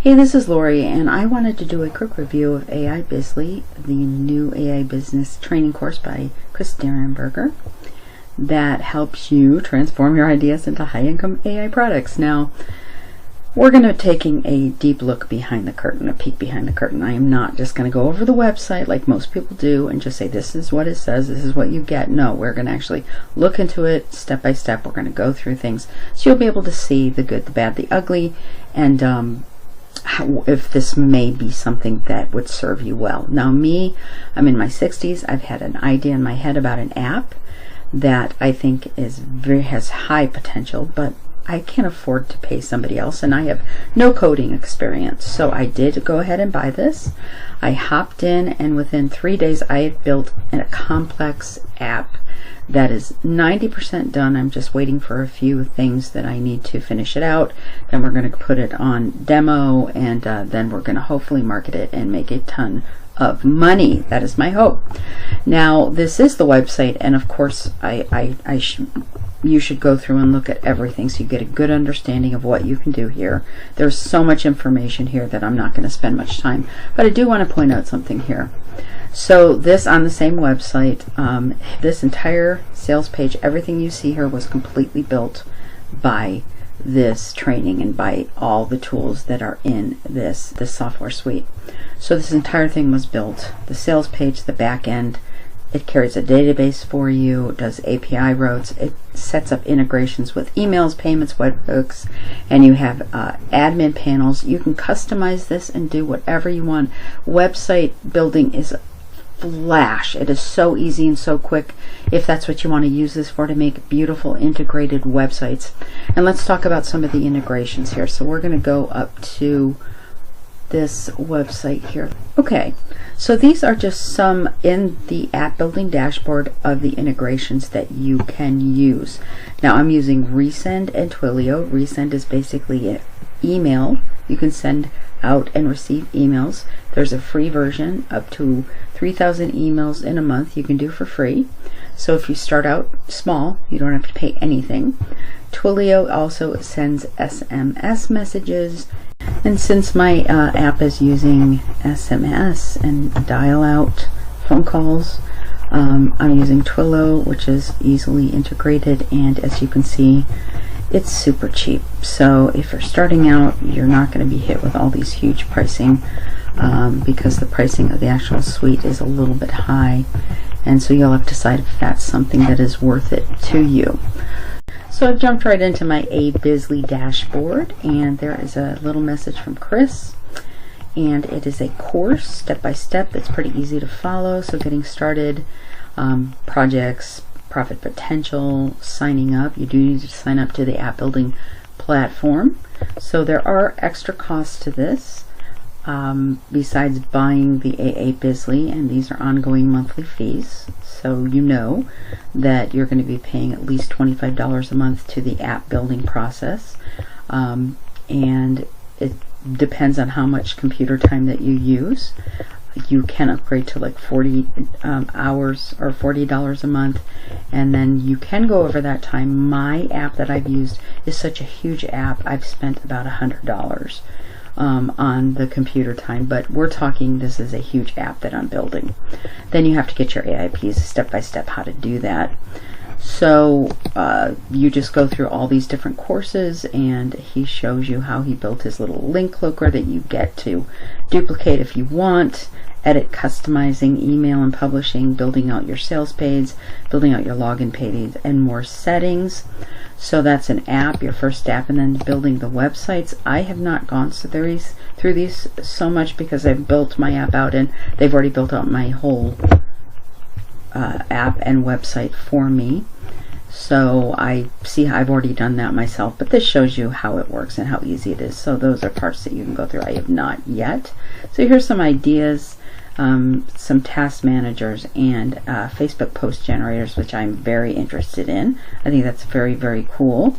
Hey, this is Lori, and I wanted to do a quick review of AIBizly, the new AI business training course by Chris Derenberger that helps you transform your ideas into high-income AI products. Now, we're going to be taking a deep look behind the curtain, a peek behind the curtain. I am not just going to go over the website like most people do and just say, this is what it says, this is what you get. No, we're going to actually look into it step by step. We're going to go through things so you'll be able to see the good, the bad, the ugly, and if this may be something that would serve you well. Now me, I'm in my 60s. I've had an idea in my head about an app that I think has high potential, but I can't afford to pay somebody else, and I have no coding experience. So I did go ahead and buy this. I hopped in, and within 3 days I had built a complex app that is 90% done. I'm just waiting for a few things that I need to finish it out. Then we're going to put it on demo, and then we're going to hopefully market it and make a ton of money. That is my hope. Now, this is the website, and of course you should go through and look at everything so you get a good understanding of what you can do here. There's so much information here that I'm not going to spend much time, but I do want to point out something here. So this, on the same website, this entire sales page, everything you see here was completely built by this training and by all the tools that are in this software suite. So this entire thing was built. The sales page, the back end, it carries a database for you, it does API routes, it sets up integrations with emails, payments, webhooks, and you have admin panels. You can customize this and do whatever you want. Website building is flash. It is so easy and so quick if that's what you want to use this for, to make beautiful integrated websites. And let's talk about some of the integrations here. So we're going to go up to this website here. Okay, so these are just some in the app building dashboard of the integrations that you can use. Now I'm using Resend and Twilio. Resend is basically an email. You can send out and receive emails. There's a free version up to 3,000 emails in a month you can do for free. So if you start out small, you don't have to pay anything. Twilio also sends SMS messages, and since my app is using SMS and dial out phone calls, I'm using Twilio, which is easily integrated, and as you can see, it's super cheap. So if you're starting out, you're not going to be hit with all these huge pricing, because the pricing of the actual suite is a little bit high, and so you'll have to decide if that's something that is worth it to you. So I've jumped right into my AIBizly dashboard, and there is a little message from Chris, and it is a course step by step that's pretty easy to follow. So getting started, projects, profit potential, signing up. You do need to sign up to the app building platform. So there are extra costs to this, besides buying the AIBizly, and these are ongoing monthly fees. So you know that you're going to be paying at least $25 a month to the app building process, and it depends on how much computer time that you use. You can upgrade to like 40 hours or $40 a month, and then you can go over that time. My app that I've used is such a huge app, I've spent about $100 on the computer time, but we're talking, this is a huge app that I'm building. Then you have to get your AIPs step by step how to do that. So you just go through all these different courses, and he shows you how he built his little link cloaker that you get to duplicate if you want, edit, customizing, email and publishing, building out your sales page, building out your login page, and more settings. So that's an app, your first app, and then building the websites. I have not gone through these so much because I've built my app out, and they've already built out my whole app and website for me. So I see I've already done that myself, but this shows you how it works and how easy it is. So those are parts that you can go through. I have not yet. So here's some ideas, some task managers, and Facebook post generators, which I'm very interested in. I think that's very, very cool.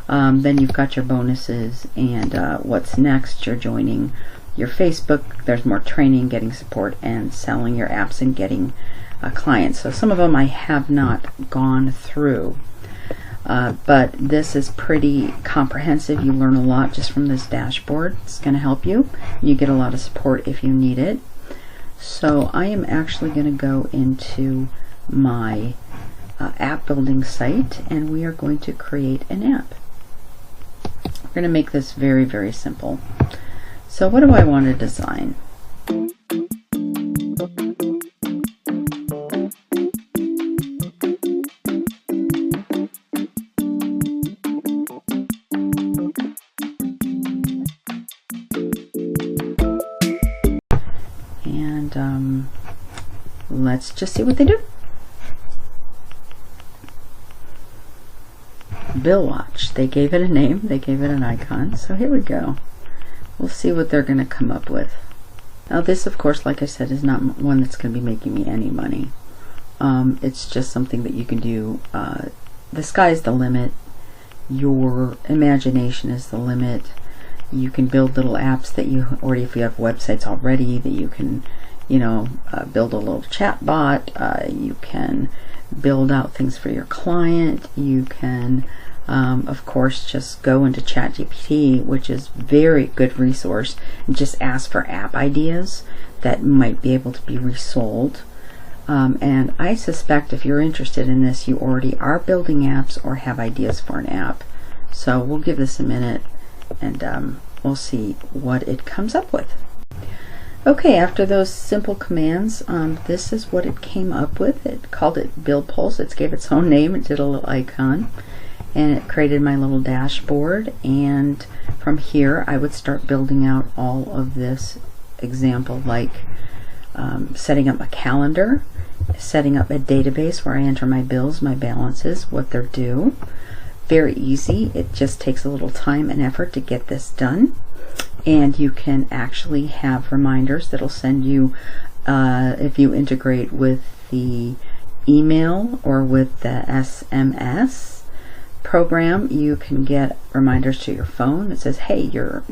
Then you've got your bonuses, and what's next, you're joining your Facebook. There's more training, getting support, and selling your apps and getting clients. So some of them I have not gone through. But this is pretty comprehensive. You learn a lot just from this dashboard. It's going to help you. You get a lot of support if you need it. So I am actually going to go into my app building site, and we are going to create an app. We're going to make this very, very simple. So what do I want to design? And let's just see what they do. Bill Watch. They gave it a name. They gave it an icon. So here we go. We'll see what they're going to come up with. Now this, of course, like I said, is not one that's going to be making me any money. It's just something that you can do. The sky's the limit. Your imagination is the limit. You can build little apps that you, or if you have websites already, that you can, build a little chat bot. You can build out things for your client. You can, of course, just go into ChatGPT, which is a very good resource, and just ask for app ideas that might be able to be resold. And I suspect if you're interested in this, you already are building apps or have ideas for an app. So we'll give this a minute, and we'll see what it comes up with. Okay, after those simple commands, this is what it came up with. It called it Build Pulse. It gave its own name. It did a little icon, and it created my little dashboard. And from here, I would start building out all of this example, like setting up a calendar, setting up a database where I enter my bills, my balances, what they're due. Very easy. It just takes a little time and effort to get this done. And you can actually have reminders that'll send you, if you integrate with the email or with the SMS program, you can get reminders to your phone that says, hey, your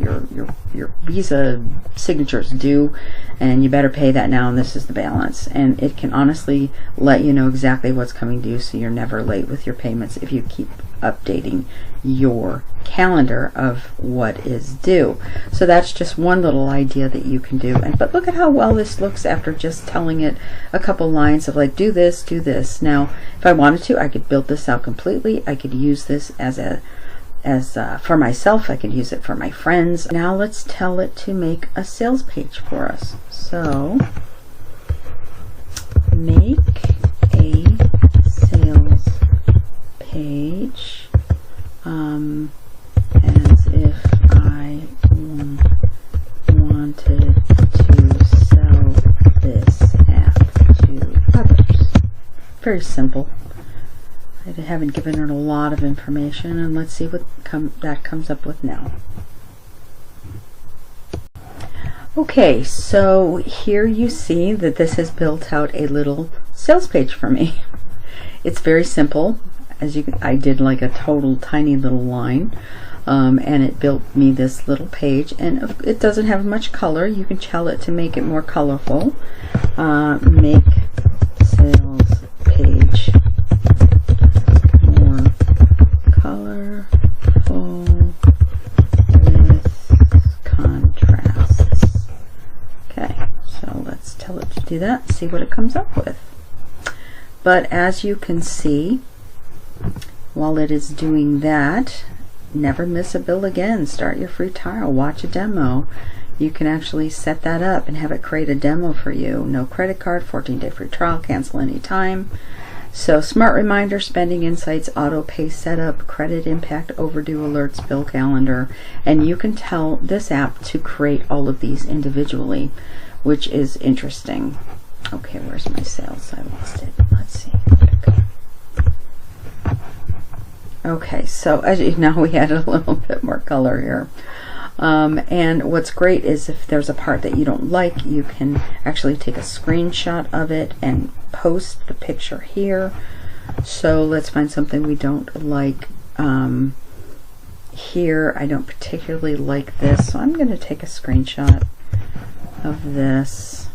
Visa signature is due and you better pay that now, and this is the balance. And it can honestly let you know exactly what's coming due, so you're never late with your payments if you keep updating your calendar of what is due. So that's just one little idea that you can do. But look at how well this looks after just telling it a couple lines of like, do this, do this. Now, if I wanted to, I could build this out completely. I could use this for myself. I could use it for my friends. Now let's tell it to make a sales page for us. So make a sales page as if I wanted to sell this app to others. Very simple. I haven't given her a lot of information, and let's see what that comes up with now. Okay, so here you see that this has built out a little sales page for me. It's very simple. I did like a total tiny little line, and it built me this little page, and it doesn't have much color. You can tell it to make it more colorful. Make sales page more colorful with contrasts. Okay, so let's tell it to do that, see what it comes up with. But as you can see, while it is doing that, never miss a bill again. Start your free trial, watch a demo. You can actually set that up and have it create a demo for you. No credit card, 14-day free trial, cancel anytime. So smart reminder, spending insights, auto pay setup, credit impact, overdue alerts, bill calendar, and you can tell this app to create all of these individually, which is interesting. Okay, where's my sales? I lost it. Let's see. Okay, so as you know, we added a little bit more color here. And what's great is if there's a part that you don't like, you can actually take a screenshot of it and post the picture here. So let's find something we don't like. Here, I don't particularly like this, so I'm going to take a screenshot of this.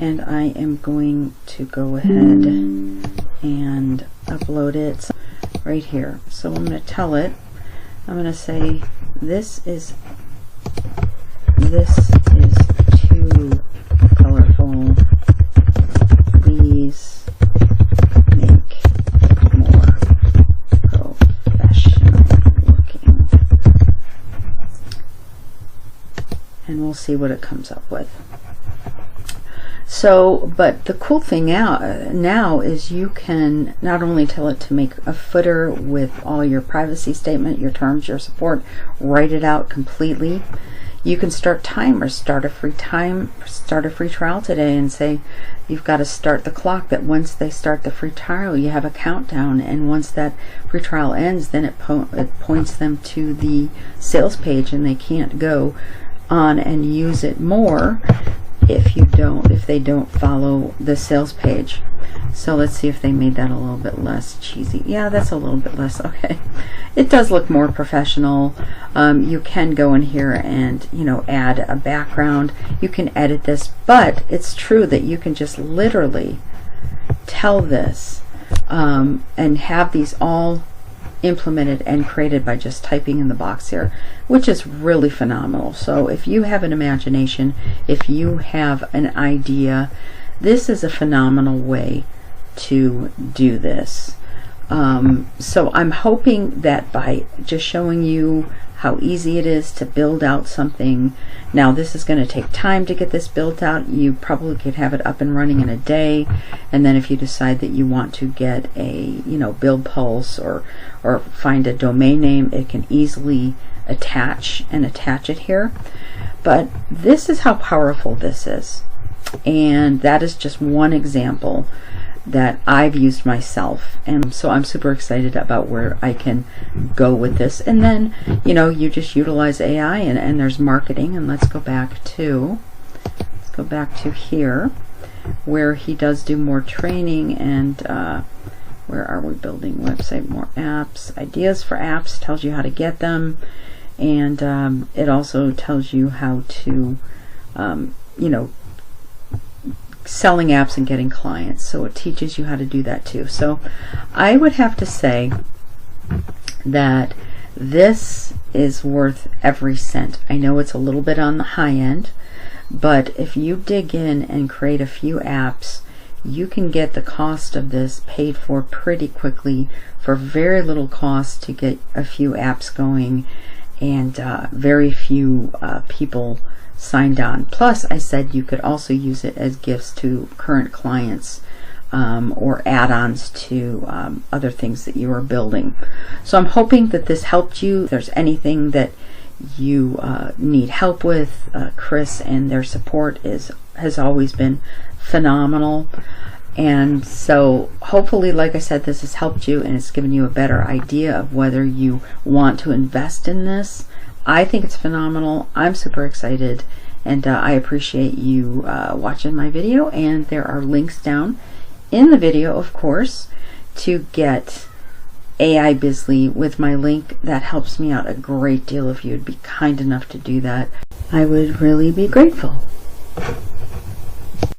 and I am going to go ahead and upload it right here. So I'm going to tell it, I'm going to say this is too colorful, please make more professional looking, and we'll see what it comes up with. So, but the cool thing now is you can not only tell it to make a footer with all your privacy statement, your terms, your support, write it out completely. You can start timers, start a free trial today, and say you've got to start the clock that once they start the free trial, you have a countdown, and once that free trial ends, then it points them to the sales page, and they can't go on and use it more if they don't follow the sales page. So let's see if they made that a little bit less cheesy. Yeah, that's a little bit less. Okay, it does look more professional. You can go in here and add a background. You can edit this, but it's true that you can just literally tell this and have these all implemented and created by just typing in the box here, which is really phenomenal. So if you have an imagination, if you have an idea, this is a phenomenal way to do this. So I'm hoping that by just showing you how easy it is to build out something. Now this is going to take time to get this built out. You probably could have it up and running in a day, and then if you decide that you want to get a build pulse or find a domain name, it can easily attach it here. But this is how powerful this is, and that is just one example that I've used myself, and so I'm super excited about where I can go with this. And then you just utilize AI, and there's marketing. And let's go back to here where he does do more training, and where are we? Building website, more apps, ideas for apps, tells you how to get them, and it also tells you how to selling apps and getting clients. So it teaches you how to do that too. So I would have to say that this is worth every cent. I know it's a little bit on the high end, but if you dig in and create a few apps, you can get the cost of this paid for pretty quickly for very little cost to get a few apps going, and very few people signed on. Plus, I said you could also use it as gifts to current clients, or add-ons to other things that you are building. So I'm hoping that this helped you. If there's anything that you need help with, Chris and their support has always been phenomenal. And so hopefully, like I said, this has helped you and it's given you a better idea of whether you want to invest in this. I think it's phenomenal. I'm super excited, and I appreciate you watching my video. And there are links down in the video, of course, to get AIBizly with my link. That helps me out a great deal. If you would be kind enough to do that, I would really be grateful.